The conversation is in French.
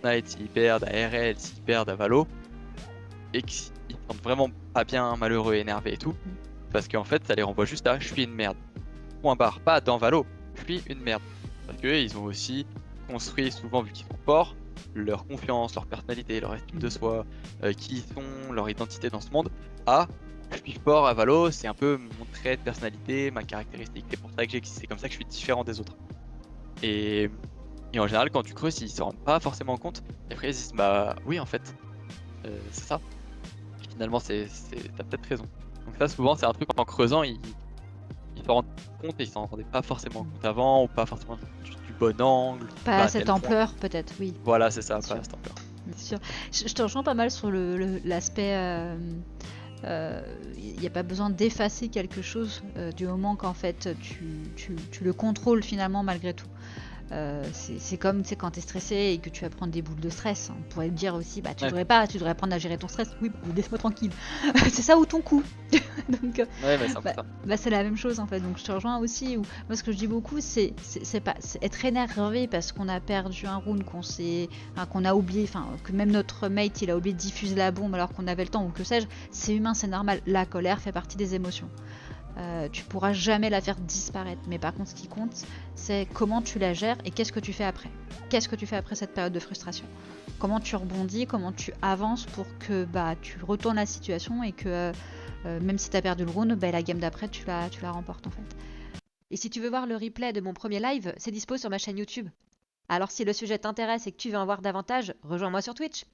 Fortnite, s'ils perdent à RL, s'ils perdent à Valo, et qu'ils se sentent vraiment pas bien, malheureux, énervés et tout, parce qu'en fait, ça les renvoie juste à je suis une merde. Point barre, pas dans Valo, je suis une merde. Parce qu'eux, ils ont aussi construit, souvent vu qu'ils sont forts, leur confiance, leur personnalité, leur estime de soi, qui ils sont, leur identité dans ce monde, à je suis fort à Valo, c'est un peu mon trait de personnalité, ma caractéristique, c'est pour ça que c'est comme ça que je suis différent des autres. Et, et en général, quand tu creuses, ils se rendent pas forcément compte, et après ils se disent bah oui, en fait, c'est ça. Finalement, t'as peut-être raison. Donc ça, souvent, c'est un truc en creusant, ils se rendent compte et ils s'en rendaient pas forcément compte avant, ou pas forcément du bon angle, Pas pas à à tel cette point. ampleur, peut-être, oui, Voilà, c'est ça, bien pas sûr. à cette ampleur. Bien sûr. Je te rejoins pas mal sur l'aspect. Il n'y a pas besoin d'effacer quelque chose du moment qu'en fait tu le contrôles finalement malgré tout. C'est comme quand tu es stressé et que tu vas prendre des boules de stress. On pourrait dire aussi, bah tu Ouais, devrais pas, tu devrais apprendre à gérer ton stress. Oui, bah, laisse-moi tranquille. C'est ça ou ton coup. Donc, ouais, mais c'est un peu bah, ça. c'est la même chose en fait. Donc je te rejoins aussi. Moi, ce que je dis beaucoup, c'est pas c'est être énervé parce qu'on a perdu un round, qu'on a oublié, enfin que même notre mate il a oublié de diffuser la bombe alors qu'on avait le temps ou que sais-je. C'est humain, c'est normal. La colère fait partie des émotions. Tu pourras jamais la faire disparaître. Mais par contre, ce qui compte, c'est comment tu la gères et qu'est-ce que tu fais après. Qu'est-ce que tu fais après cette période de frustration? Comment tu rebondis, comment tu avances pour que bah, tu retournes la situation et que même si tu as perdu le round, bah, la game d'après, tu la remportes en fait. Et si tu veux voir le replay de mon premier live, c'est dispo sur ma chaîne YouTube. Alors si le sujet t'intéresse et que tu veux en voir davantage, rejoins-moi sur Twitch.